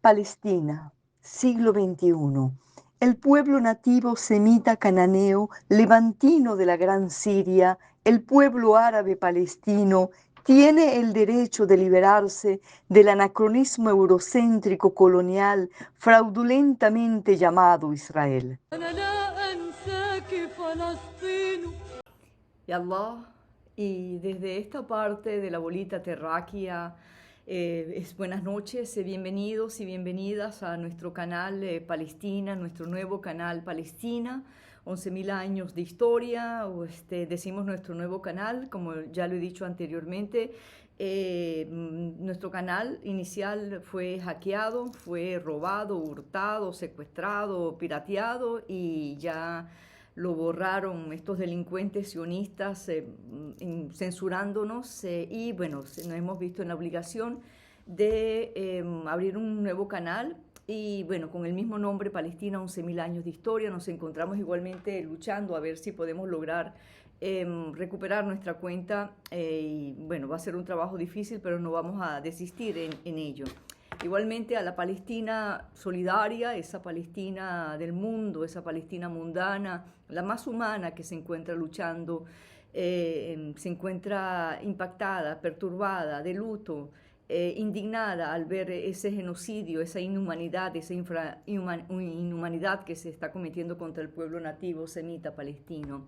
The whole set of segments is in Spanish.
Palestina, siglo XXI. El pueblo nativo semita cananeo, levantino de la Gran Siria, el pueblo árabe palestino, tiene el derecho de liberarse del anacronismo eurocéntrico colonial fraudulentamente llamado Israel. Y Allah, y desde esta parte de la bolita terráquea, es buenas noches, bienvenidos y bienvenidas a nuestro canal Palestina, nuestro nuevo canal Palestina, 11.000 años de historia, decimos nuestro nuevo canal, como ya lo he dicho anteriormente. Nuestro canal inicial fue hackeado, fue robado, hurtado, secuestrado, pirateado y ya lo borraron estos delincuentes sionistas censurándonos y bueno, nos hemos visto en la obligación de abrir un nuevo canal y bueno, con el mismo nombre Palestina, 11.000 años de historia. Nos encontramos igualmente luchando a ver si podemos lograr recuperar nuestra cuenta y bueno, va a ser un trabajo difícil, pero no vamos a desistir en ello. Igualmente a la Palestina solidaria, esa Palestina del mundo, esa Palestina mundana, la más humana que se encuentra luchando, se encuentra impactada, perturbada, de luto, indignada al ver ese genocidio, esa inhumanidad, esa inhumanidad que se está cometiendo contra el pueblo nativo semita palestino.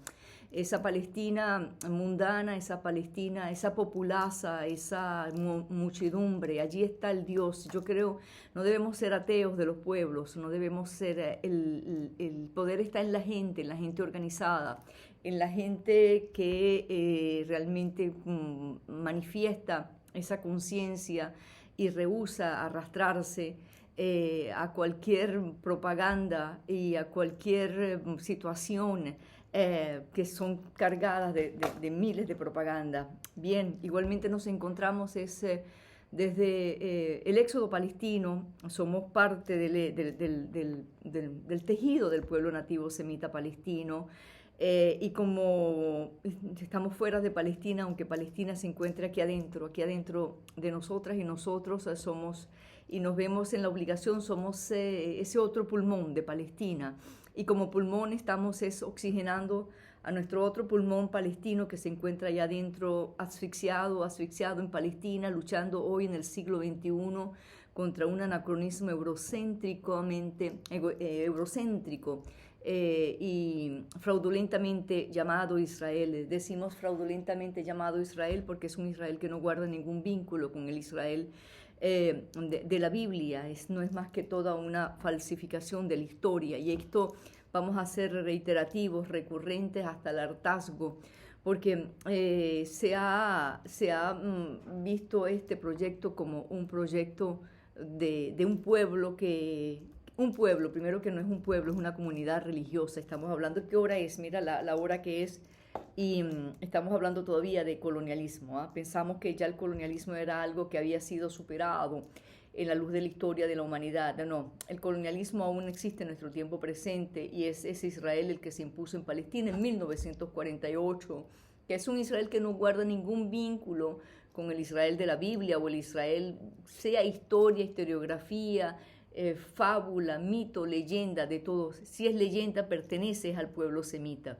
Esa Palestina mundana, esa Palestina, esa populaza, esa muchedumbre, allí está el Dios. Yo creo, no debemos ser ateos de los pueblos, no debemos ser, el poder está en la gente organizada, en la gente que realmente manifiesta esa conciencia y rehúsa arrastrarse a cualquier propaganda y a cualquier situación que son cargadas de miles de propaganda. Bien, igualmente nos encontramos desde el éxodo palestino, somos parte del tejido del pueblo nativo semita palestino. Y como estamos fuera de Palestina, aunque Palestina se encuentre aquí adentro de nosotras y nosotros somos y nos vemos en la obligación, somos ese otro pulmón de Palestina. Y como pulmón estamos oxigenando a nuestro otro pulmón palestino que se encuentra allá adentro asfixiado en Palestina, luchando hoy en el siglo XXI contra un anacronismo eurocéntrico y fraudulentamente llamado Israel. Decimos fraudulentamente llamado Israel porque es un Israel que no guarda ningún vínculo con el Israel de la Biblia. No es más que toda una falsificación de la historia. Y esto vamos a ser reiterativos, recurrentes hasta el hartazgo, porque se ha visto este proyecto como un proyecto de un pueblo un pueblo, primero que no es un pueblo, es una comunidad religiosa. Estamos hablando, ¿qué hora es? Mira la hora que es. Y estamos hablando todavía de colonialismo. Pensamos que ya el colonialismo era algo que había sido superado en la luz de la historia de la humanidad. No, el colonialismo aún existe en nuestro tiempo presente y es Israel el que se impuso en Palestina en 1948, que es un Israel que no guarda ningún vínculo con el Israel de la Biblia o el Israel, sea historia, historiografía, fábula, mito, leyenda, de todos. Si es leyenda, pertenece al pueblo semita,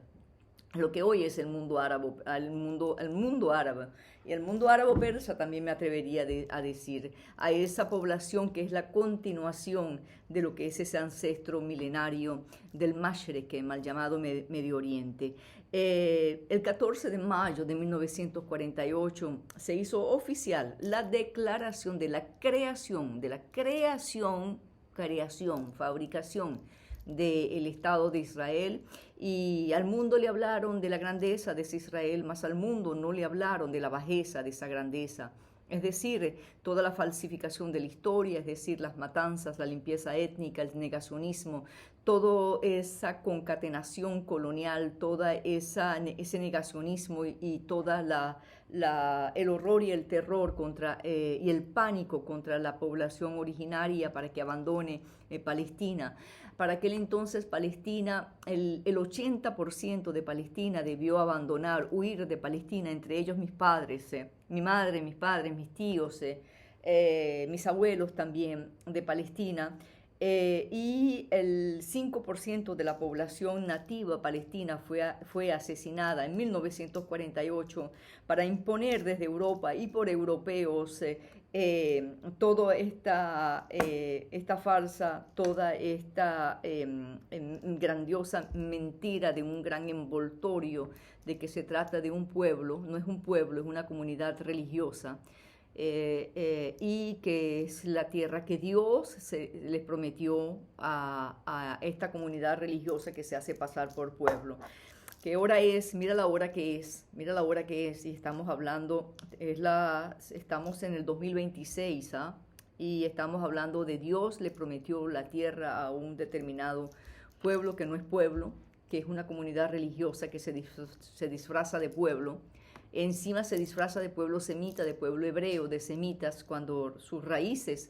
lo que hoy es el mundo árabe, al mundo árabe y el mundo árabe persa también me atrevería a decir, a esa población que es la continuación de lo que es ese ancestro milenario del Mashrek, mal llamado Medio Oriente. El 14 de mayo de 1948 se hizo oficial la declaración creación, fabricación del Estado de Israel, y al mundo le hablaron de la grandeza de ese Israel, mas al mundo no le hablaron de la bajeza de esa grandeza. Es decir, toda la falsificación de la historia, es decir, las matanzas, la limpieza étnica, el negacionismo, toda esa concatenación colonial, ese negacionismo y toda el horror y el terror y el pánico contra la población originaria para que abandone Palestina. Para aquel entonces Palestina, el 80% de Palestina debió abandonar, huir de Palestina, entre ellos mis padres, mi madre, mis padres, mis tíos, mis abuelos también de Palestina, y el 5% de la población nativa palestina fue asesinada en 1948 para imponer desde Europa y por europeos toda esta farsa, toda esta grandiosa mentira de un gran envoltorio de que se trata de un pueblo. No es un pueblo, es una comunidad religiosa, y que es la tierra que Dios les prometió a esta comunidad religiosa que se hace pasar por pueblo. ¿Qué hora es? Mira la hora que es, mira la hora que es, y estamos hablando, estamos en el 2026, ¿ah? Y estamos hablando de Dios le prometió la tierra a un determinado pueblo que no es pueblo, que es una comunidad religiosa que se disfraza de pueblo. Encima se disfraza de pueblo semita, de pueblo hebreo, de semitas, cuando sus raíces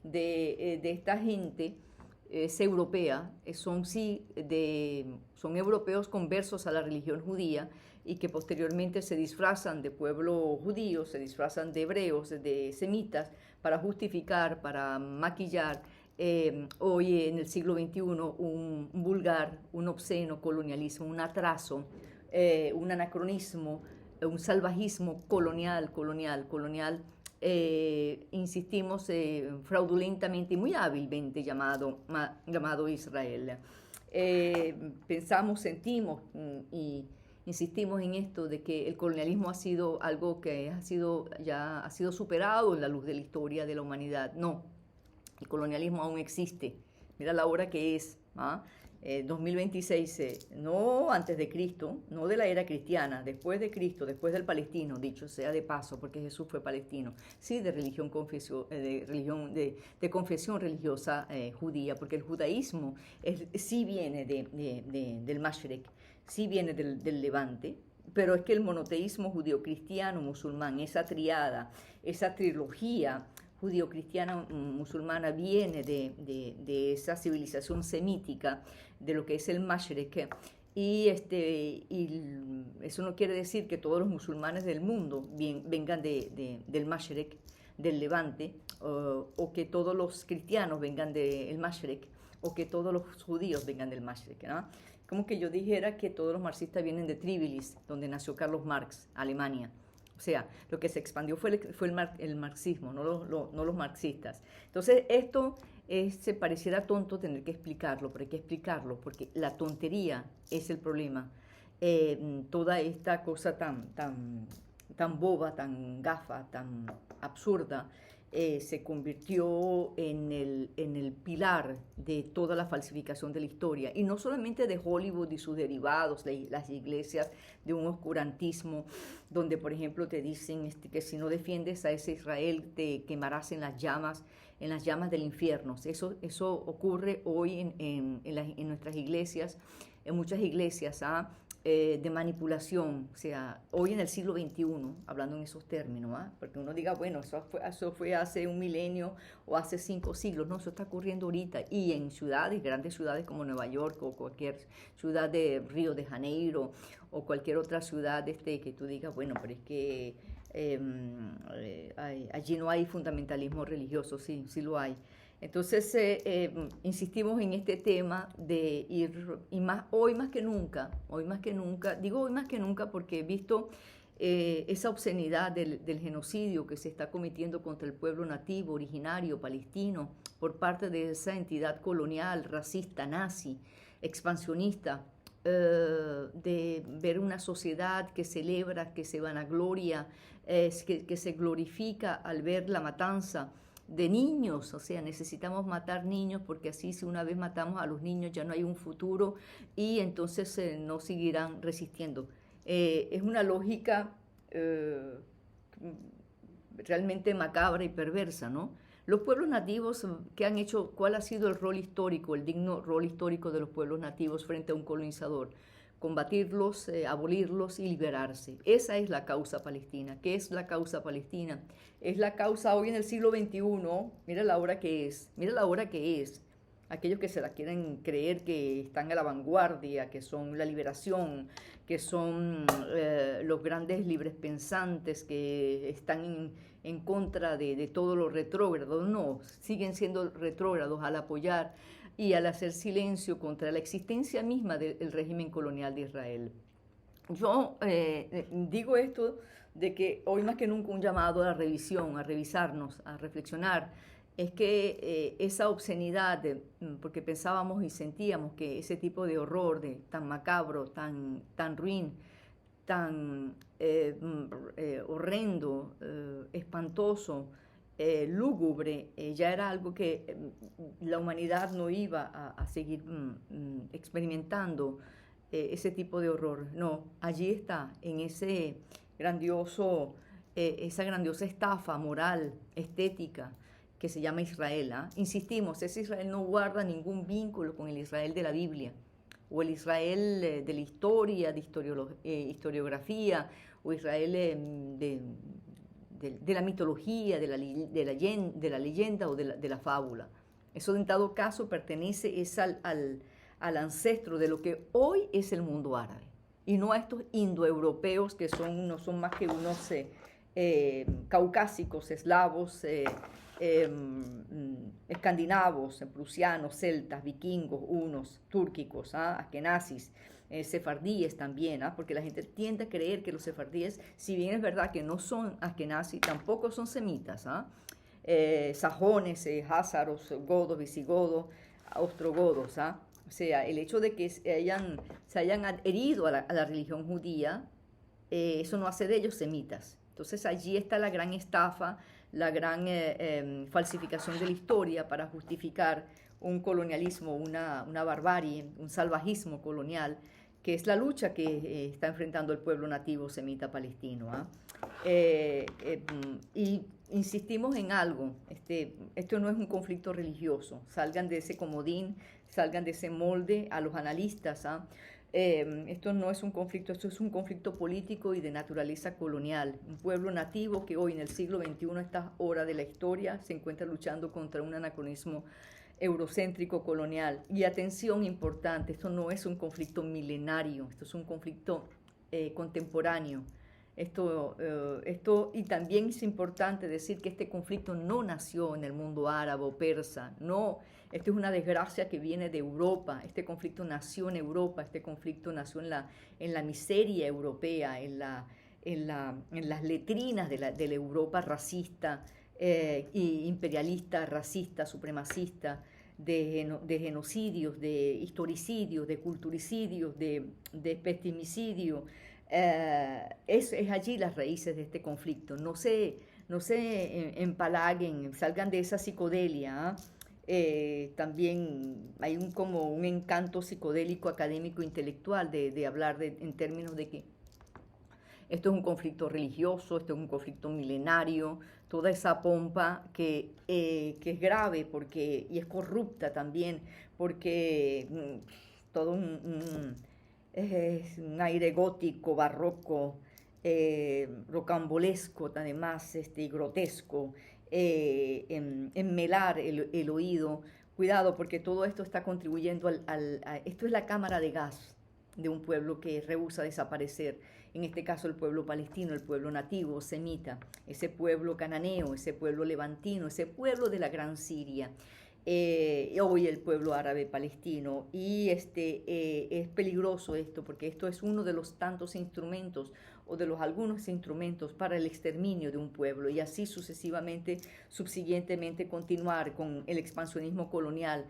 de esta gente es europea, son europeos conversos a la religión judía y que posteriormente se disfrazan de pueblo judío, se disfrazan de hebreos, de semitas, para justificar, para maquillar hoy en el siglo XXI un vulgar, un obsceno colonialismo, un atraso, un anacronismo, un salvajismo colonial, insistimos, fraudulentamente y muy hábilmente llamado Israel. Pensamos, sentimos y insistimos en esto de que el colonialismo ha sido algo que ya ha sido superado en la luz de la historia de la humanidad. No, el colonialismo aún existe. Mira la hora que es, ¿ah? 2026, no antes de Cristo, no de la era cristiana, después de Cristo, después del palestino, dicho sea de paso, porque Jesús fue palestino, sí, de confesión religiosa judía, porque el judaísmo sí viene del Mashrek, sí viene del Levante, pero es que el monoteísmo judío-cristiano musulmán, esa triada, esa trilogía judío-cristiana musulmana viene de esa civilización semítica, de lo que es el Mashrek, y eso no quiere decir que todos los musulmanes del mundo vengan del Mashrek, del Levante, o que todos los cristianos vengan del Mashrek, o que todos los judíos vengan del Mashrek, ¿no? Como que yo dijera que todos los marxistas vienen de Tbilisi, donde nació Carlos Marx, Alemania. O sea, lo que se expandió fue el marxismo, no los marxistas. Entonces, esto se pareciera tonto tener que explicarlo, pero hay que explicarlo, porque la tontería es el problema. Toda esta cosa tan boba, tan gafa, tan absurda, se convirtió en el pilar de toda la falsificación de la historia. Y no solamente de Hollywood y sus derivados, las iglesias de un oscurantismo, donde, por ejemplo, te dicen que si no defiendes a ese Israel, te quemarás en las llamas del infierno. Eso ocurre hoy en nuestras iglesias, en muchas iglesias, de manipulación, o sea, hoy en el siglo XXI, hablando en esos términos, porque uno diga, bueno, eso fue hace un milenio o hace 5 siglos, no, eso está ocurriendo ahorita, y en grandes ciudades como Nueva York o cualquier ciudad de Río de Janeiro o cualquier otra ciudad que tú digas, bueno, pero es que allí no hay fundamentalismo religioso, sí lo hay. Entonces, insistimos en este tema de ir, y hoy más que nunca, digo hoy más que nunca porque he visto esa obscenidad del genocidio que se está cometiendo contra el pueblo nativo, originario, palestino, por parte de esa entidad colonial, racista, nazi, expansionista, de ver una sociedad que celebra, que se vanagloria, que se glorifica al ver la matanza de niños. O sea, necesitamos matar niños porque así, si una vez matamos a los niños ya no hay un futuro y entonces no seguirán resistiendo. Es una lógica realmente macabra y perversa, ¿no? Los pueblos nativos, ¿qué han hecho? ¿Cuál ha sido el rol histórico, el digno rol histórico de los pueblos nativos frente a un colonizador? Combatirlos, abolirlos y liberarse. Esa es la causa palestina. ¿Qué es la causa palestina? Es la causa hoy en el siglo XXI. Mira la hora que es. aquellos que se la quieren creer que están a la vanguardia, que son la liberación, que son los grandes libres pensantes, que están en contra de todo lo retrógrado. No, siguen siendo retrógrados al apoyar y al hacer silencio contra la existencia misma del régimen colonial de Israel. Yo digo esto de que hoy más que nunca un llamado a la revisión, a revisarnos, a reflexionar, es que esa obscenidad, porque pensábamos y sentíamos que ese tipo de horror, tan macabro, tan ruin, tan horrendo, espantoso, lúgubre, ya era algo que la humanidad no iba a seguir experimentando ese tipo de horror. No, allí está, en ese grandioso, esa grandiosa estafa moral, estética, que se llama Israel. ¿Ah? Insistimos, ese Israel no guarda ningún vínculo con el Israel de la Biblia, o el Israel de la historia, de historiografía, o Israel de la mitología, de la leyenda o de la fábula. Eso en dado caso pertenece es al ancestro de lo que hoy es el mundo árabe, y no a estos indoeuropeos que no son más que unos caucásicos, eslavos, escandinavos, prusianos, celtas, vikingos, hunos, túrquicos, askenazis, sefardíes también, porque la gente tiende a creer que los sefardíes, si bien es verdad que no son askenazis, tampoco son semitas, sajones, házaros, godos, visigodos, ostrogodos, o sea, el hecho de que se hayan adherido a la religión judía, eso no hace de ellos semitas. Entonces allí está la gran estafa, la gran falsificación de la historia para justificar un colonialismo, una barbarie, un salvajismo colonial, que es la lucha que está enfrentando el pueblo nativo semita palestino. Y insistimos en algo, esto no es un conflicto religioso, salgan de ese comodín, salgan de ese molde a los analistas. Esto no es un conflicto, esto es un conflicto político y de naturaleza colonial. Un pueblo nativo que hoy en el siglo XXI, a esta hora de la historia, se encuentra luchando contra un anacronismo eurocéntrico colonial. Y atención importante, esto no es un conflicto milenario, esto es un conflicto contemporáneo. Y también es importante decir que este conflicto no nació en el mundo árabe o persa, no. Esto es una desgracia que viene de Europa. Este conflicto nació en Europa, este conflicto nació en la miseria europea, en las letrinas de la Europa racista, imperialista, racista, supremacista, de genocidios, de historicidios, de culturicidios, de pestimicidio. Es allí las raíces de este conflicto. No se empalaguen, salgan de esa psicodelia. También hay como un encanto psicodélico, académico, intelectual de hablar en términos de que esto es un conflicto religioso, esto es un conflicto milenario, toda esa pompa que es grave y es corrupta también, porque todo es un aire gótico, barroco, rocambolesco, además grotesco, enmelar el oído. Cuidado, porque todo esto está contribuyendo esto es la cámara de gas de un pueblo que rehúsa desaparecer. En este caso el pueblo palestino, el pueblo nativo, semita, ese pueblo cananeo, ese pueblo levantino, ese pueblo de la Gran Siria. Hoy el pueblo árabe palestino, y es peligroso esto, porque esto es uno de los tantos instrumentos o de los algunos instrumentos para el exterminio de un pueblo, y así sucesivamente, subsiguientemente continuar con el expansionismo colonial,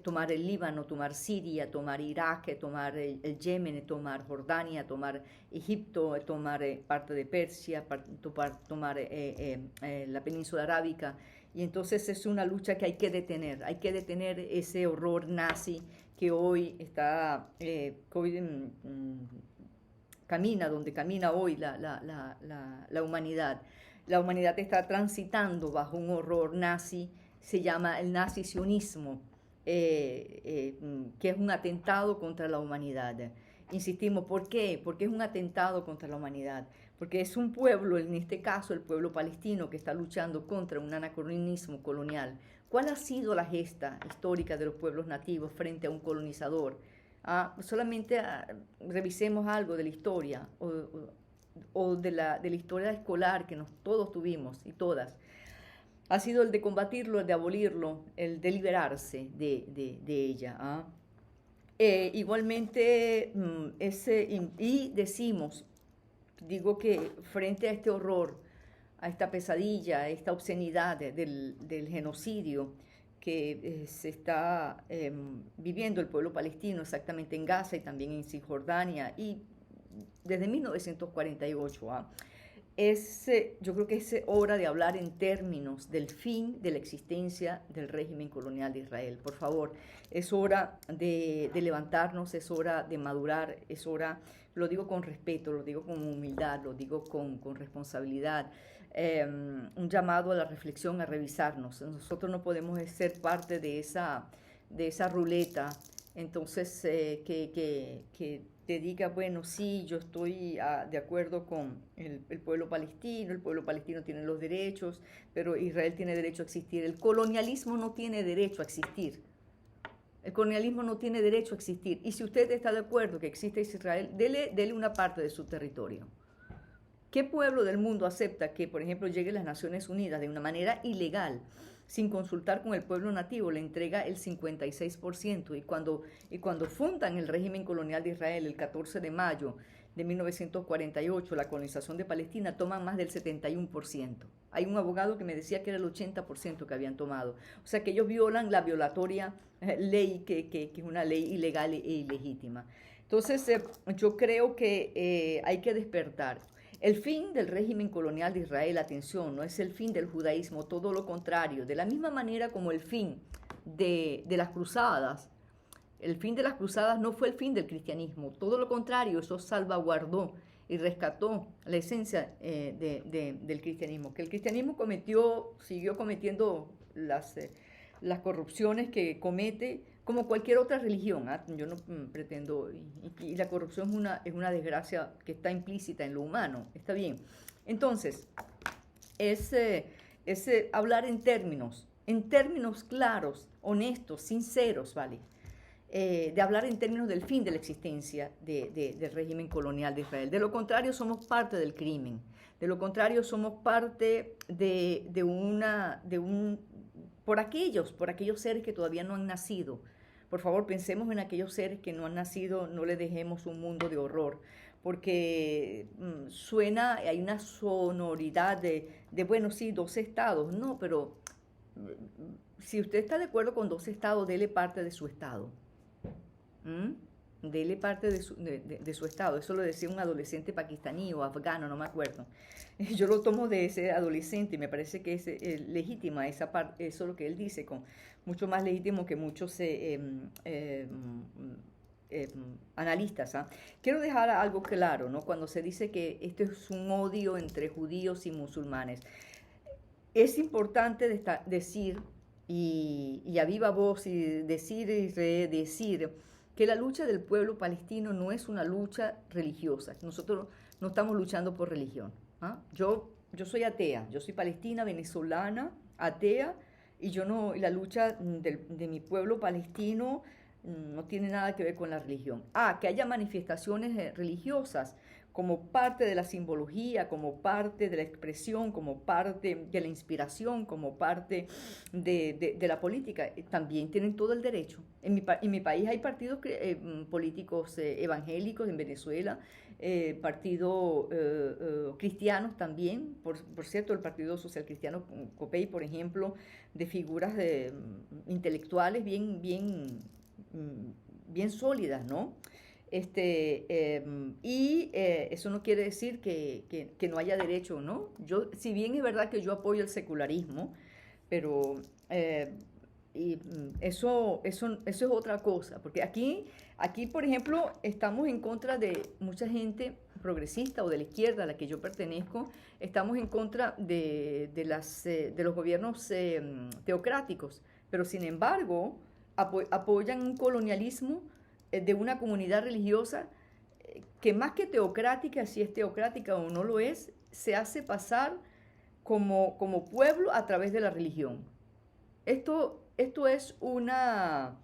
tomar el Líbano, tomar Siria, tomar Irak, tomar el Yemen, tomar Jordania, tomar Egipto, tomar parte de Persia, tomar la península arábica. Y entonces es una lucha que hay que detener ese horror nazi que hoy camina donde camina hoy la humanidad. La humanidad está transitando bajo un horror nazi, se llama el nazi-sionismo, que es un atentado contra la humanidad. Insistimos, ¿por qué? Porque es un atentado contra la humanidad, porque es un pueblo, en este caso el pueblo palestino, que está luchando contra un anacronismo colonial, ¿Cuál ha sido la gesta histórica de los pueblos nativos frente a un colonizador? Solamente revisemos algo de la historia o de la historia escolar que todos tuvimos y todas. Ha sido el de combatirlo, el de abolirlo, el de liberarse de ella. Igualmente, y decimos, digo que frente a este horror, a esta pesadilla, a esta obscenidad del genocidio que se está viviendo el pueblo palestino exactamente en Gaza y también en Cisjordania y desde 1948, yo creo que es hora de hablar en términos del fin de la existencia del régimen colonial de Israel. Por favor, es hora de levantarnos, es hora de madurar, es hora, lo digo con respeto, lo digo con humildad, lo digo con responsabilidad, un llamado a la reflexión, a revisarnos. Nosotros no podemos ser parte de esa ruleta, entonces que te diga, bueno, sí, yo estoy de acuerdo con el pueblo palestino tiene los derechos, pero Israel tiene derecho a existir. El colonialismo no tiene derecho a existir. El colonialismo no tiene derecho a existir. Y si usted está de acuerdo que existe Israel, dele una parte de su territorio. ¿Qué pueblo del mundo acepta que, por ejemplo, llegue a las Naciones Unidas de una manera ilegal, sin consultar con el pueblo nativo, le entrega el 56%? Y cuando fundan el régimen colonial de Israel el 14 de mayo de 1948, la colonización de Palestina, toman más del 71%. Hay un abogado que me decía que era el 80% que habían tomado. O sea que ellos violan la violatoria ley, que es una ley ilegal e ilegítima. Entonces, yo creo que hay que despertar. El fin del régimen colonial de Israel, atención, no es el fin del judaísmo, todo lo contrario. De la misma manera como el fin de las cruzadas, el fin de las cruzadas no fue el fin del cristianismo, todo lo contrario, eso salvaguardó y rescató la esencia del cristianismo. Que el cristianismo siguió cometiendo las corrupciones que comete como cualquier otra religión. Yo no pretendo, y la corrupción es una desgracia que está implícita en lo humano, está bien. Entonces, es hablar en términos claros, honestos, sinceros, ¿vale? De hablar en términos del fin de la existencia del régimen colonial de Israel. De lo contrario, somos parte del crimen. De lo contrario, somos parte por aquellos seres que todavía no han nacido. Por favor, pensemos en aquellos seres que no han nacido, no les dejemos un mundo de horror, porque hay una sonoridad bueno, sí, 12 estados, no, pero si usted está de acuerdo con 12 estados, dele parte de su estado. Dele parte de su estado. Eso lo decía un adolescente pakistaní o afgano, no me acuerdo. Yo lo tomo de ese adolescente y me parece que es legítima esa parte, eso es lo que él dice, mucho más legítimo que muchos analistas. Quiero dejar algo claro, ¿no? Cuando se dice que esto es un odio entre judíos y musulmanes, es importante decir y a viva voz y decir y redecir que la lucha del pueblo palestino no es una lucha religiosa. Nosotros no estamos luchando por religión. Yo soy atea, yo soy palestina, venezolana, atea, y la lucha de mi pueblo palestino no tiene nada que ver con la religión. Que haya manifestaciones religiosas como parte de la simbología, como parte de la expresión, como parte de la inspiración, como parte de la política, también tienen todo el derecho. En mi país hay partidos políticos evangélicos, en Venezuela, partidos cristianos también, por cierto, el Partido Social Cristiano COPEI, por ejemplo, de figuras intelectuales bien sólidas, ¿no? Eso no quiere decir que no haya derecho, ¿no? Si bien es verdad que yo apoyo el secularismo, pero eso es otra cosa, porque aquí, por ejemplo, estamos en contra de mucha gente progresista o de la izquierda a la que yo pertenezco, estamos en contra de los gobiernos teocráticos, pero sin embargo apoyan un colonialismo de una comunidad religiosa que más que teocrática, si es teocrática o no lo es, se hace pasar como pueblo a través de la religión. Esto es una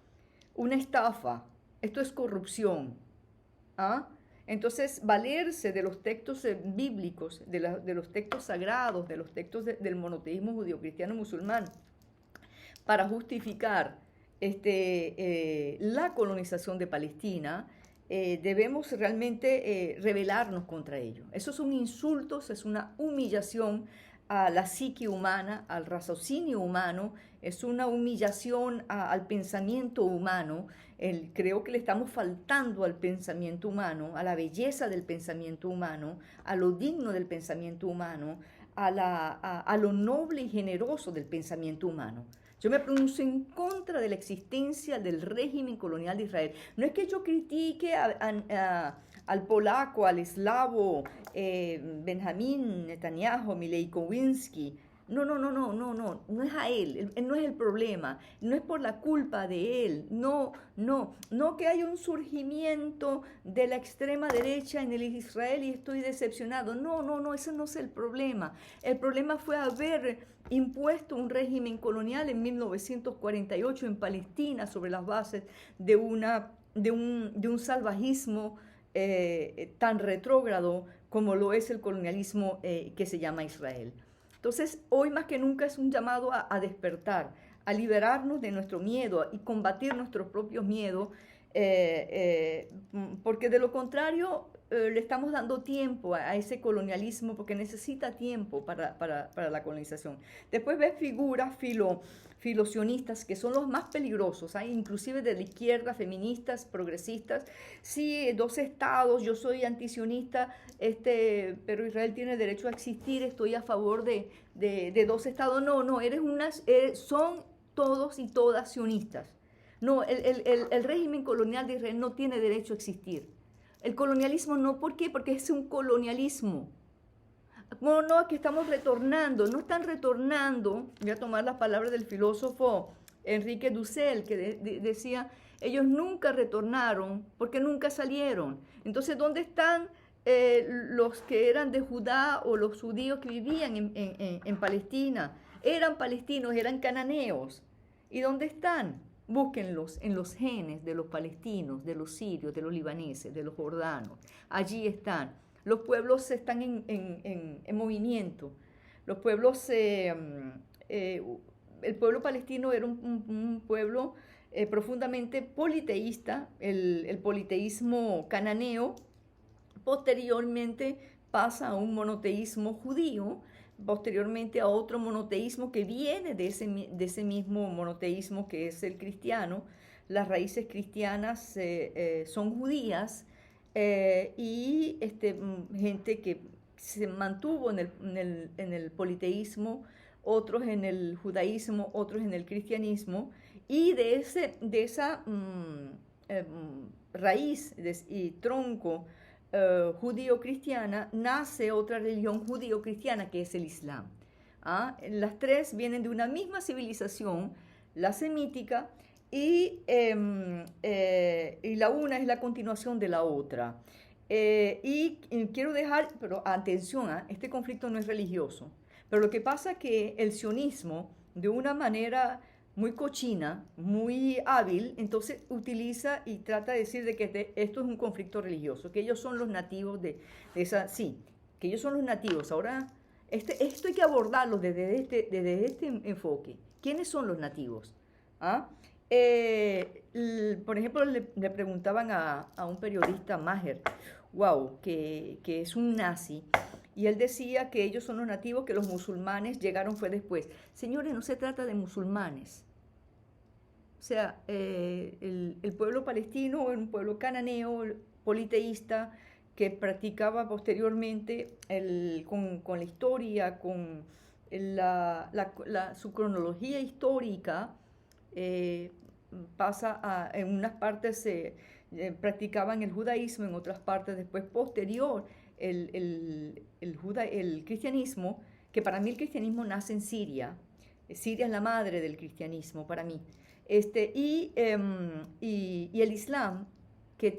estafa, esto es corrupción. ¿Ah? Entonces, valerse de los textos bíblicos, de los textos sagrados, de los textos del monoteísmo judío-cristiano musulmán, para justificar la colonización de Palestina, debemos realmente rebelarnos contra ello. Esos son insultos, es una humillación a la psique humana, al raciocinio humano, es una humillación al pensamiento humano. Creo que le estamos faltando al pensamiento humano, a la belleza del pensamiento humano, a lo digno del pensamiento humano, a lo noble y generoso del pensamiento humano. Yo me pronuncio en contra de la existencia del régimen colonial de Israel. No es que yo critique al polaco, al eslavo, Benjamín Netanyahu, Milei Kowinski. No, no, no, no, no, no, no es a él no es el problema, no es por la culpa de él, no, no, no que haya un surgimiento de la extrema derecha en el Israel y estoy decepcionado, no, no, no, ese no es el problema fue haber impuesto un régimen colonial en 1948 en Palestina sobre las bases de un salvajismo tan retrógrado como lo es el colonialismo que se llama Israel. Entonces, hoy más que nunca es un llamado a despertar, a liberarnos de nuestro miedo y combatir nuestros propios miedos, porque de lo contrario le estamos dando tiempo a ese colonialismo porque necesita tiempo para la colonización. Después ves figuras filosionistas que son los más peligrosos, ¿eh? Inclusive de la izquierda, feministas, progresistas. Sí, dos estados, yo soy antisionista, pero Israel tiene derecho a existir, estoy a favor de dos estados. No, no, son todos y todas sionistas. No, el régimen colonial de Israel no tiene derecho a existir. El colonialismo no, ¿por qué? Porque es un colonialismo. No, no, que estamos retornando, no están retornando. Voy a tomar las palabras del filósofo Enrique Dussel, que decía, ellos nunca retornaron porque nunca salieron. Entonces, ¿dónde están los que eran de Judá o los judíos que vivían en Palestina? Eran palestinos, eran cananeos. ¿Y dónde están? Búsquenlos en los genes de los palestinos, de los sirios, de los libaneses, de los jordanos. Allí están. Los pueblos están en movimiento. Los pueblos, el pueblo palestino era un pueblo profundamente politeísta, el politeísmo cananeo. Posteriormente pasa a un monoteísmo judío, posteriormente a otro monoteísmo que viene de ese mismo monoteísmo que es el cristiano. Las raíces cristianas son judías y gente que se mantuvo en el politeísmo, otros en el judaísmo, otros en el cristianismo, y de esa raíz y tronco judío-cristiana nace otra religión judío-cristiana que es el Islam. ¿Ah? Las tres vienen de una misma civilización, la semítica, y la una es la continuación de la otra. Y quiero dejar, pero atención, este conflicto no es religioso, pero lo que pasa es que el sionismo, de una manera muy cochina, muy hábil, entonces utiliza y trata de decir de que esto es un conflicto religioso, que ellos son los nativos de esa, sí, que ellos son los nativos. Ahora, esto hay que abordarlo desde este enfoque. ¿Quiénes son los nativos? ¿Ah? Por ejemplo, le preguntaban a un periodista, Maher, wow, que es un nazi, y él decía que ellos son los nativos, que los musulmanes llegaron fue después. Señores, no se trata de musulmanes. O sea, el pueblo palestino era un pueblo cananeo, politeísta, que practicaba posteriormente con la historia, con su cronología histórica, en unas partes practicaban el judaísmo, en otras partes después posterior el cristianismo, que para mí el cristianismo nace en Siria. Siria es la madre del cristianismo para mí. Y el Islam, que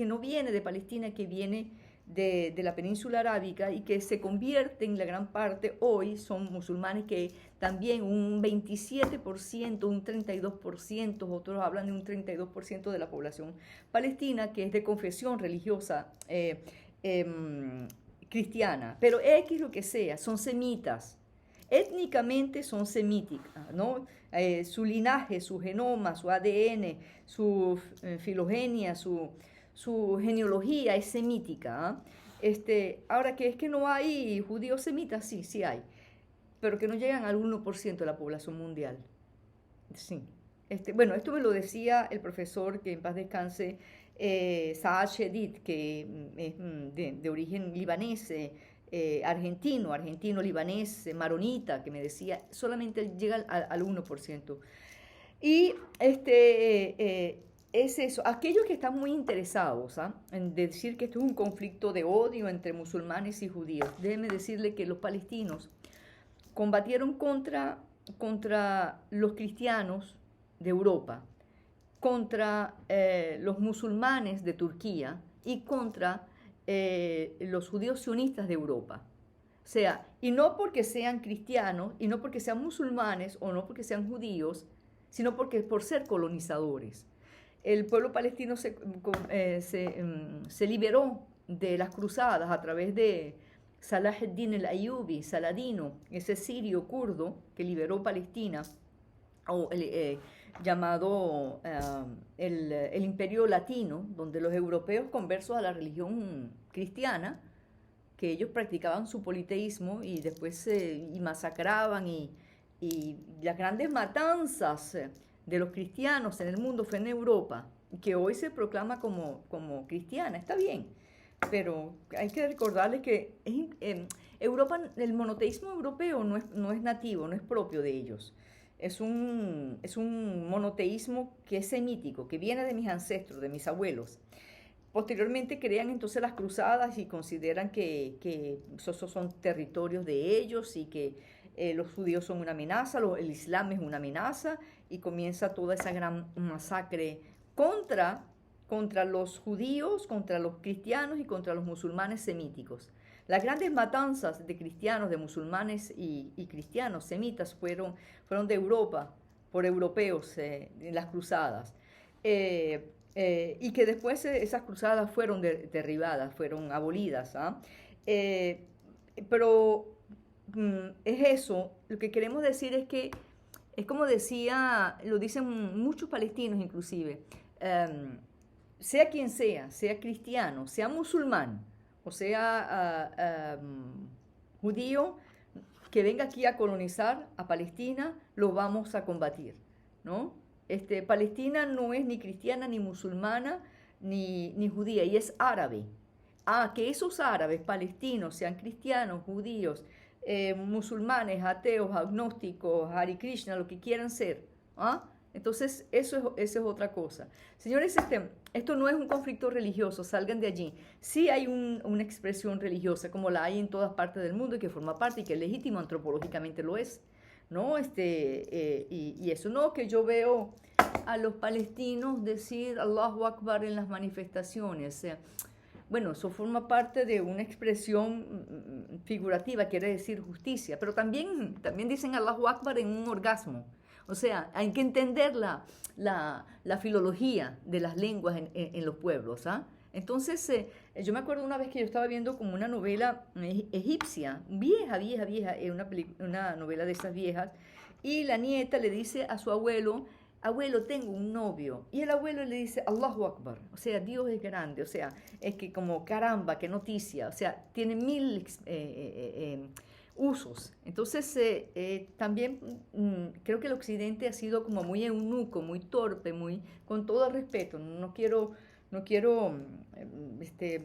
no viene de Palestina, que viene de la península arábica y que se convierten, la gran parte hoy son musulmanes, que también un 27%, un 32%, otros hablan de un 32% de la población palestina que es de confesión religiosa cristiana, pero X lo que sea, son semitas. Étnicamente son semíticas, ¿no? Su linaje, su genoma, su ADN, su filogenia, su genealogía es semítica. Ahora, que es que no hay judíos semitas, sí, sí hay, pero que no llegan al 1% de la población mundial. Sí. Bueno, esto me lo decía el profesor, que en paz descanse, Saad Shedid, que es de origen libanés, argentino-libanés, maronita, que me decía, solamente llega al 1%. Y es eso, aquellos que están muy interesados en decir que esto es un conflicto de odio entre musulmanes y judíos, déjenme decirle que los palestinos combatieron contra los cristianos de Europa, contra los musulmanes de Turquía y contra los judíos sionistas de Europa. O sea, y no porque sean cristianos, y no porque sean musulmanes, o no porque sean judíos, sino porque por ser colonizadores. El pueblo palestino se liberó de las cruzadas a través de Salah ad-Din el-Ayubi, Saladino, ese sirio kurdo que liberó Palestina, o llamado el Imperio Latino, donde los europeos conversos a la religión cristiana, que ellos practicaban su politeísmo y después y masacraban, y las grandes matanzas de los cristianos en el mundo fue en Europa, que hoy se proclama como cristiana, está bien, pero hay que recordarles que Europa, el monoteísmo europeo no es nativo, no es propio de ellos. Es un monoteísmo que es semítico, que viene de mis ancestros, de mis abuelos. Posteriormente crean entonces las cruzadas y consideran que esos son territorios de ellos, y que los judíos son una amenaza, el islam es una amenaza, y comienza toda esa gran masacre contra los judíos, contra los cristianos y contra los musulmanes semíticos. Las grandes matanzas de cristianos, de musulmanes y cristianos semitas fueron de Europa, por europeos, en las cruzadas. Y que después esas cruzadas fueron derribadas, fueron abolidas. Pero es eso, lo que queremos decir es que, es como decía, lo dicen muchos palestinos inclusive, sea quien sea cristiano, sea musulmán, o sea judío, que venga aquí a colonizar a Palestina, lo vamos a combatir, ¿no? Palestina no es ni cristiana, ni musulmana, ni judía, y es árabe. Que esos árabes palestinos sean cristianos, judíos, musulmanes, ateos, agnósticos, Hare Krishna, lo que quieran ser, entonces eso es otra cosa. Señores, esto no es un conflicto religioso, salgan de allí. Sí hay una expresión religiosa, como la hay en todas partes del mundo, y que forma parte, y que es legítimo, antropológicamente lo es, ¿no? Y eso no, que yo veo a los palestinos decir Allahu Akbar en las manifestaciones. Bueno, eso forma parte de una expresión figurativa, quiere decir justicia, pero también dicen Allahu Akbar en un orgasmo. O sea, hay que entender la filología de las lenguas en los pueblos. Entonces, yo me acuerdo una vez que yo estaba viendo como una novela egipcia, vieja, una novela de esas viejas, y la nieta le dice a su abuelo: abuelo, tengo un novio. Y el abuelo le dice Allahu Akbar, o sea, Dios es grande, o sea, es que como caramba, qué noticia, o sea, tiene mil usos. Entonces, también creo que el occidente ha sido como muy eunuco, muy torpe, con todo el respeto, no quiero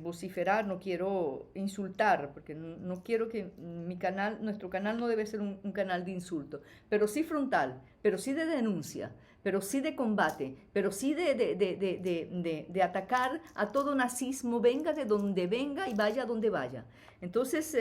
vociferar, no quiero insultar, porque no quiero que nuestro canal no debe ser un canal de insulto, pero sí frontal, pero sí de denuncia, pero sí de combate, pero sí de atacar a todo nazismo, venga de donde venga y vaya a donde vaya. Entonces,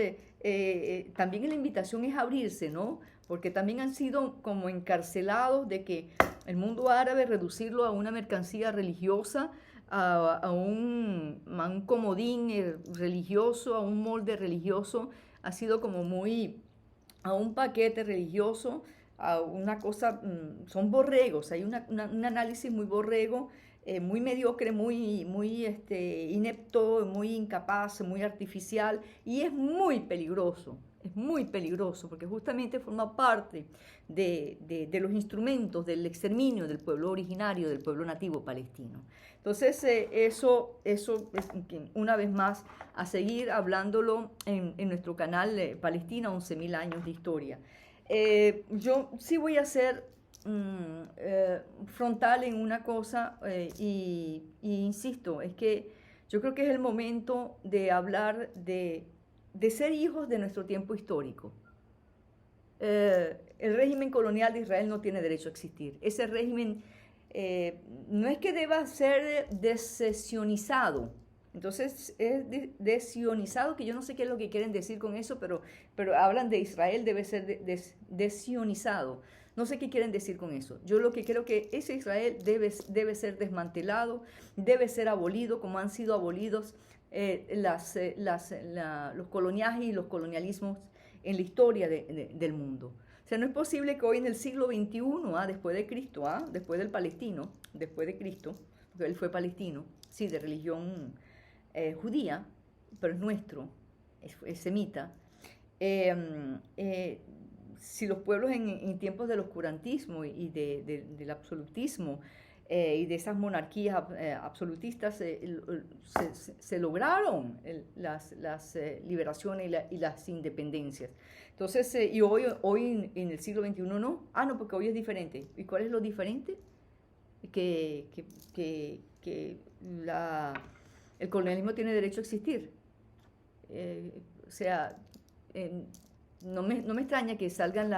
también la invitación es abrirse, ¿no? Porque también han sido como encarcelados de que el mundo árabe, reducirlo a una mercancía religiosa, a un comodín religioso, a un molde religioso, ha sido como muy a un paquete religioso, a una cosa, son borregos, hay un análisis muy borrego, muy mediocre, muy inepto, muy incapaz, muy artificial y es muy peligroso porque justamente forma parte de los instrumentos del exterminio del pueblo originario, del pueblo nativo palestino. Entonces, eso es, una vez más, a seguir hablándolo en nuestro canal Palestina, 11.000 años de historia. Yo sí voy a ser frontal en una cosa y insisto, es que yo creo que es el momento de hablar de ser hijos de nuestro tiempo histórico. El régimen colonial de Israel no tiene derecho a existir. Ese régimen no es que deba ser desesionizado. Entonces es desionizado, que yo no sé qué es lo que quieren decir con eso, pero hablan de Israel debe ser desionizado. No sé qué quieren decir con eso. Yo lo que creo que ese Israel debe ser desmantelado, debe ser abolido, como han sido abolidos los coloniajes y los colonialismos en la historia del mundo. O sea, no es posible que hoy en el siglo XXI, después de Cristo, después del palestino, después de Cristo, porque él fue palestino, sí, de religión judía, pero es nuestro, es semita. Eh, eh, si los pueblos en tiempos del oscurantismo y del absolutismo y de esas monarquías absolutistas se lograron las liberaciones y las independencias. Entonces, y hoy en el siglo XXI no. No, porque hoy es diferente. ¿Y cuál es lo diferente? Que, que, que el colonialismo tiene derecho a existir. O sea, no me extraña que salgan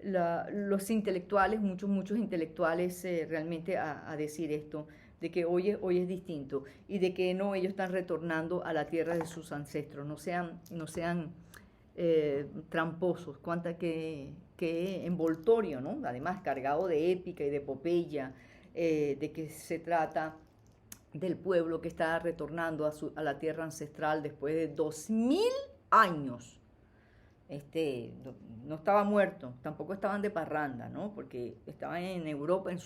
los intelectuales, muchos intelectuales realmente a decir esto, de que hoy es distinto y de que no, ellos están retornando a la tierra de sus ancestros, no sean tramposos, que envoltorio, ¿no? Además, cargado de épica y de epopeya, de que se trata del pueblo que está retornando a la tierra ancestral después de 2000 años. No estaba muerto, tampoco estaban de parranda, ¿no? Porque estaban en Europa, en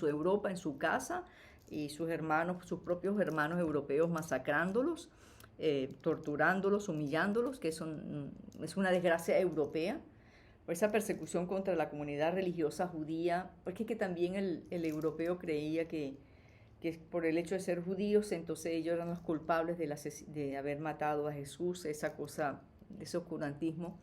su casa, y sus propios hermanos europeos masacrándolos, torturándolos, humillándolos, que es una desgracia europea, por esa persecución contra la comunidad religiosa judía, porque es que también el europeo creía que por el hecho de ser judíos, entonces ellos eran los culpables de haber matado a Jesús, esa cosa, de ese oscurantismo,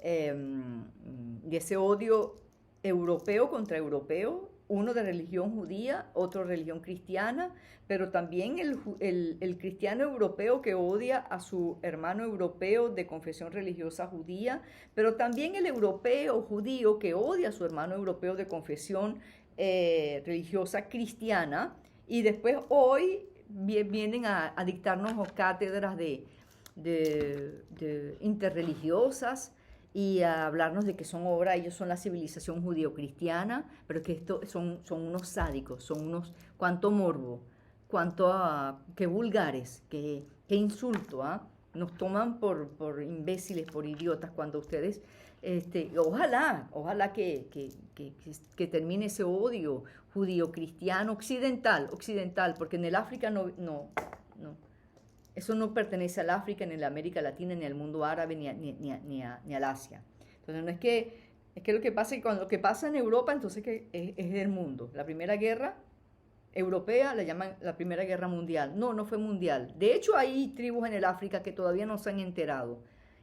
de ese odio europeo contra europeo, uno de religión judía, otro de religión cristiana, pero también el cristiano europeo que odia a su hermano europeo de confesión religiosa judía, pero también el europeo judío que odia a su hermano europeo de confesión religiosa cristiana, y después hoy vienen a dictarnos cátedras de interreligiosas y a hablarnos de que son obra, ellos son la civilización judío-cristiana, pero que esto son unos sádicos, son unos, cuánto morbo, qué vulgares, qué insulto, nos toman por imbéciles, por idiotas, cuando ustedes, ojalá que termine ese odio judío-cristiano occidental, porque en el África no, eso no pertenece al África, ni a la América Latina, ni al mundo árabe, ni al Asia. Entonces es que lo que pasa, cuando lo que pasa en Europa, entonces es del mundo. La Primera Guerra Europea la llaman la Primera Guerra Mundial. No fue mundial. De hecho, hay tribus en el África que todavía no se han enterado.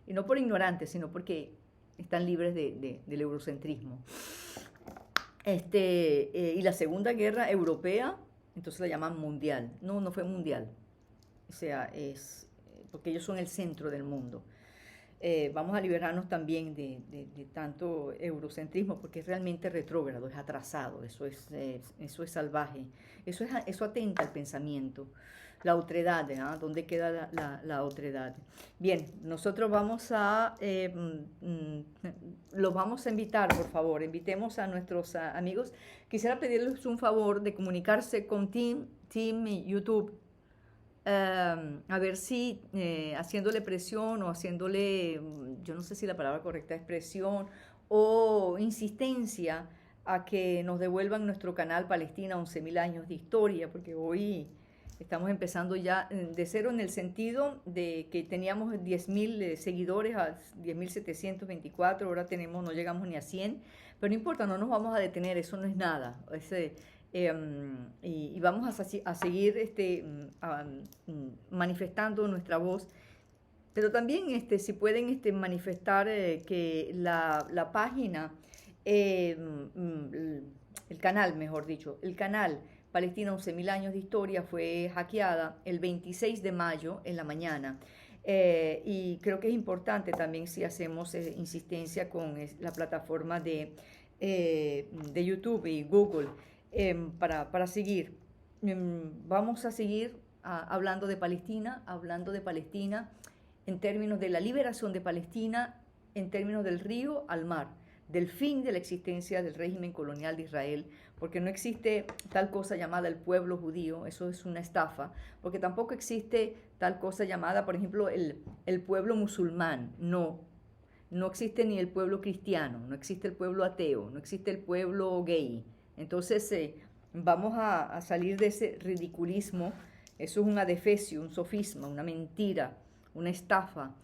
Y no por ignorantes, sino porque están libres del eurocentrismo. Y la Segunda Guerra Europea, entonces la llaman mundial. No fue mundial. O sea, porque ellos son el centro del mundo. Vamos a liberarnos también de tanto eurocentrismo, porque es realmente retrógrado, es atrasado, eso es salvaje, eso atenta al pensamiento. La otredad, ¿dónde queda la otredad? Bien, nosotros los vamos a invitar, por favor, invitemos a nuestros amigos. Quisiera pedirles un favor de comunicarse con Tim Team YouTube, a ver si haciéndole presión o haciéndole, yo no sé si la palabra correcta es presión o insistencia a que nos devuelvan nuestro canal Palestina 11.000 años de historia, porque hoy estamos empezando ya de cero en el sentido de que teníamos 10.000 seguidores a 10.724, ahora tenemos, no llegamos ni a 100, pero no importa, no nos vamos a detener, eso no es nada. Y vamos a seguir manifestando nuestra voz, pero también si pueden manifestar que la página, el canal, mejor dicho, el canal Palestina 11.000 años de historia fue hackeada el 26 de mayo en la mañana. Y creo que es importante también si hacemos insistencia con la plataforma de YouTube y Google para seguir. Vamos a seguir hablando de Palestina en términos de la liberación de Palestina, en términos del río al mar, del fin de la existencia del régimen colonial de Israel, porque no existe tal cosa llamada el pueblo judío, eso es una estafa, porque tampoco existe tal cosa llamada, por ejemplo, el pueblo musulmán, no existe ni el pueblo cristiano, no existe el pueblo ateo, no existe el pueblo gay. Entonces vamos a salir de ese ridiculismo, eso es un adefesio, un sofisma, una mentira, una estafa.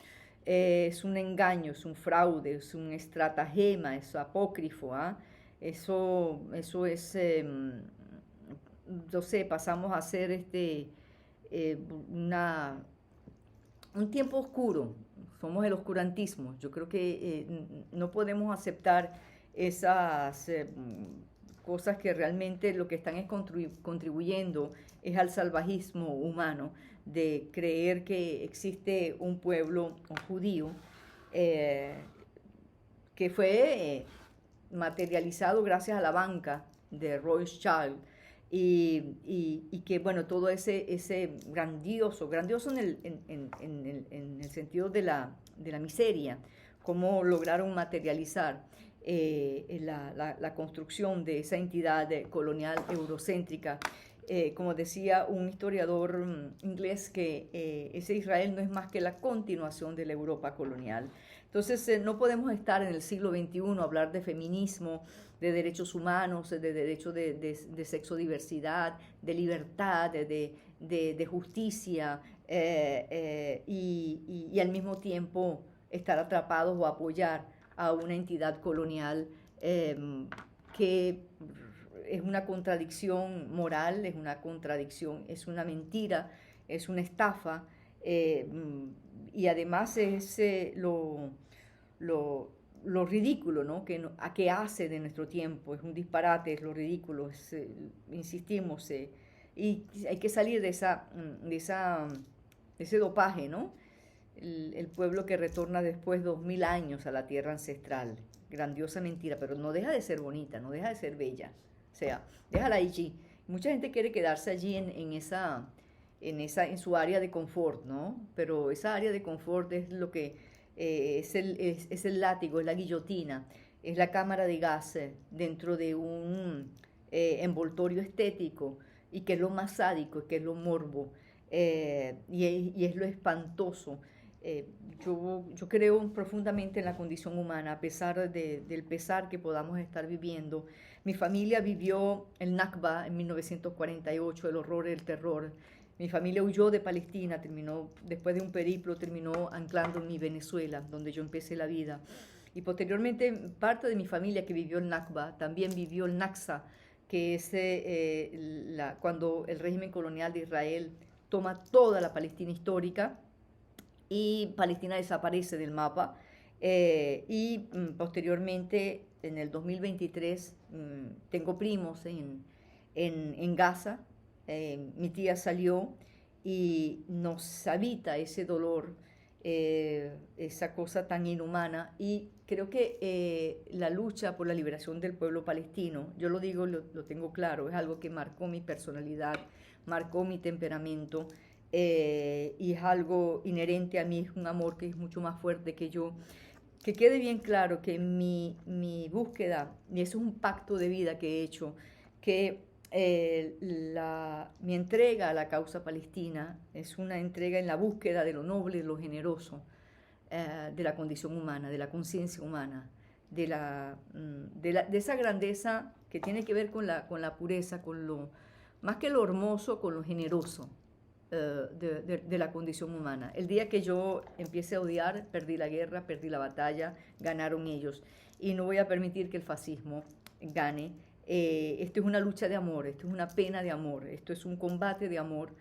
Es un engaño, es un fraude, es un estratagema, es apócrifo. Eso es, yo sé, pasamos a ser una, un tiempo oscuro, somos el oscurantismo. Yo creo que no podemos aceptar esas cosas que realmente lo que están es contribuyendo es al salvajismo humano, de creer que existe un pueblo judío eh, que fue materializado gracias a la banca de Rothschild y que, bueno, todo ese grandioso en el sentido de la miseria, cómo lograron materializar la construcción de esa entidad colonial eurocéntrica. Como decía un historiador inglés, que ese Israel no es más que la continuación de la Europa colonial. Entonces no podemos estar en el siglo XXI, hablar de feminismo, de derechos humanos, de derechos de sexodiversidad, de libertad, de justicia, y al mismo tiempo estar atrapados o apoyar a una entidad colonial que es una contradicción moral, es una contradicción, es una mentira, es una estafa, y además es lo ridículo, ¿no? Que hace de nuestro tiempo, es un disparate, es lo ridículo, insistimos, y hay que salir de ese dopaje, ¿no? El pueblo que retorna después de 2000 años a la tierra ancestral, grandiosa mentira, pero no deja de ser bonita, no deja de ser bella. O sea, déjala allí. Mucha gente quiere quedarse allí en su área de confort, ¿no? Pero esa área de confort es lo que es el látigo, es la guillotina, es la cámara de gas dentro de un envoltorio estético, y que es lo más sádico, que es lo morbo, y es lo espantoso. Eh, yo creo profundamente en la condición humana, a pesar del pesar que podamos estar viviendo. Mi familia vivió el Nakba en 1948, el horror, el terror. Mi familia huyó de Palestina, después de un periplo, terminó anclando en Venezuela, donde yo empecé la vida. Y posteriormente, parte de mi familia que vivió el Nakba también vivió el Naksa, que es cuando el régimen colonial de Israel toma toda la Palestina histórica y Palestina desaparece del mapa. Posteriormente, en el 2023, tengo primos en Gaza. Mi tía salió y nos habita ese dolor, esa cosa tan inhumana, y creo que la lucha por la liberación del pueblo palestino, yo lo digo, lo tengo claro, es algo que marcó mi personalidad, marcó mi temperamento, y es algo inherente a mí, es un amor que es mucho más fuerte que yo. Que quede bien claro que mi búsqueda, y eso es un pacto de vida que he hecho, que mi entrega a la causa palestina es una entrega en la búsqueda de lo noble, de lo generoso, de la condición humana, de la conciencia humana, de esa grandeza que tiene que ver con la pureza, más que lo hermoso, con lo generoso de la condición humana. El día que yo empiece a odiar, perdí la guerra, perdí la batalla, ganaron ellos. Y no voy a permitir que el fascismo gane. Esto es una lucha de amor, esto es una pena de amor, esto es un combate de amor,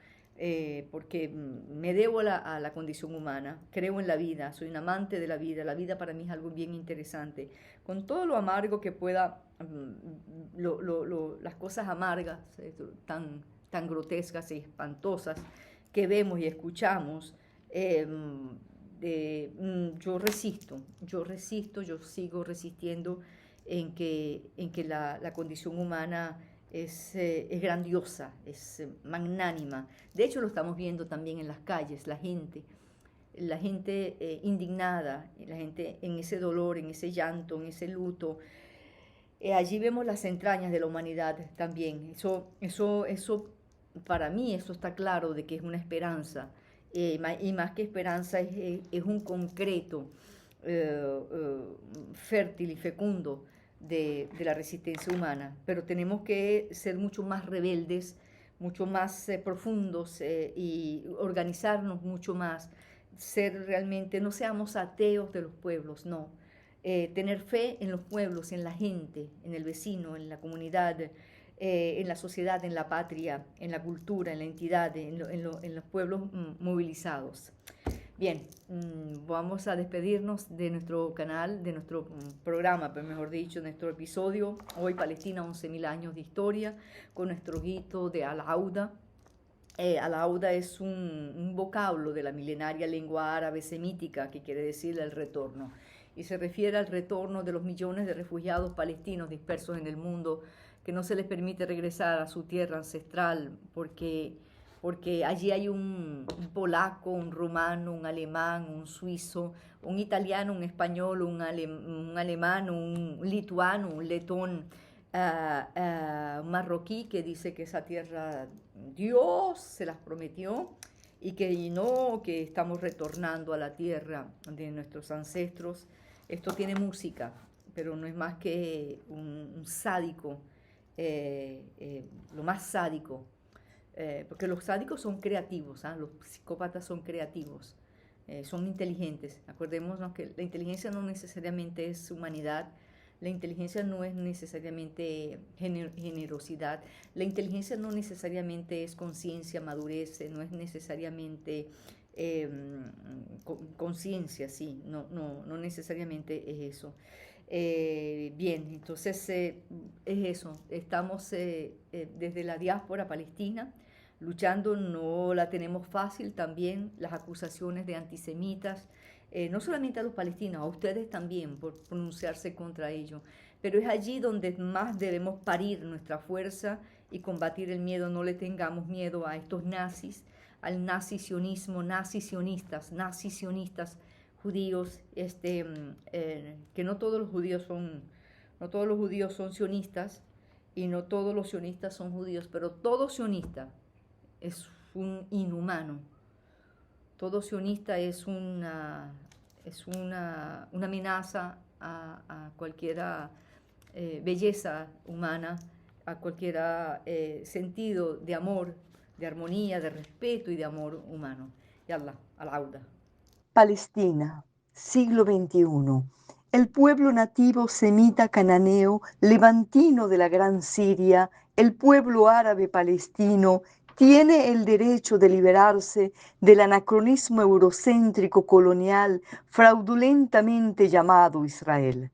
porque me debo a la condición humana, creo en la vida, soy un amante de la vida para mí es algo bien interesante, con todo lo amargo que pueda, las cosas amargas, tan grotescas y espantosas que vemos y escuchamos, yo resisto, yo sigo resistiendo en que la condición humana es grandiosa, es magnánima. De hecho, lo estamos viendo también en las calles, la gente indignada, la gente en ese dolor, en ese llanto, en ese luto. Allí vemos las entrañas de la humanidad también. Eso para mí, eso está claro de que es una esperanza. Y más que esperanza, es un concreto fértil y fecundo de la resistencia humana, pero tenemos que ser mucho más rebeldes, mucho más profundos y organizarnos mucho más, ser realmente, no seamos ateos de los pueblos, no. Tener fe en los pueblos, en la gente, en el vecino, en la comunidad, en la sociedad, en la patria, en la cultura, en la entidad, en los pueblos movilizados. Bien, vamos a despedirnos de nuestro canal, de nuestro programa, pero mejor dicho, nuestro episodio. Hoy Palestina, 11.000 años de historia, con nuestro grito de Al-Auda. Al-Auda es un vocablo de la milenaria lengua árabe semítica que quiere decir el retorno. Y se refiere al retorno de los millones de refugiados palestinos dispersos en el mundo, que no se les permite regresar a su tierra ancestral porque allí hay un polaco, un rumano, un alemán, un suizo, un italiano, un español, un alemán, un lituano, un letón, un marroquí que dice que esa tierra Dios se las prometió y que no, que estamos retornando a la tierra de nuestros ancestros. Esto tiene música, pero no es más que un sádico, lo más sádico, porque los sádicos son creativos, ¿ah? Los psicópatas son creativos, son inteligentes. Acordémonos que la inteligencia no necesariamente es humanidad, la inteligencia no es necesariamente generosidad, la inteligencia no necesariamente es conciencia, madurez, no es necesariamente conciencia, sí, no necesariamente es eso. Bien, entonces es eso, estamos desde la diáspora palestina luchando, no la tenemos fácil también, las acusaciones de antisemitas, no solamente a los palestinos, a ustedes también por pronunciarse contra ello, pero es allí donde más debemos parir nuestra fuerza y combatir el miedo. No le tengamos miedo a estos nazis, al nazi-sionismo, nazi-sionistas judíos, que no todos los judíos son sionistas y no todos los sionistas son judíos, pero todo sionista es un inhumano. Todo sionista es una amenaza a cualquier belleza humana, a cualquier sentido de amor, de armonía, de respeto y de amor humano. Yallah, al-Auda. Palestina, siglo XXI. El pueblo nativo semita cananeo, levantino de la Gran Siria, el pueblo árabe palestino, tiene el derecho de liberarse del anacronismo eurocéntrico colonial fraudulentamente llamado Israel.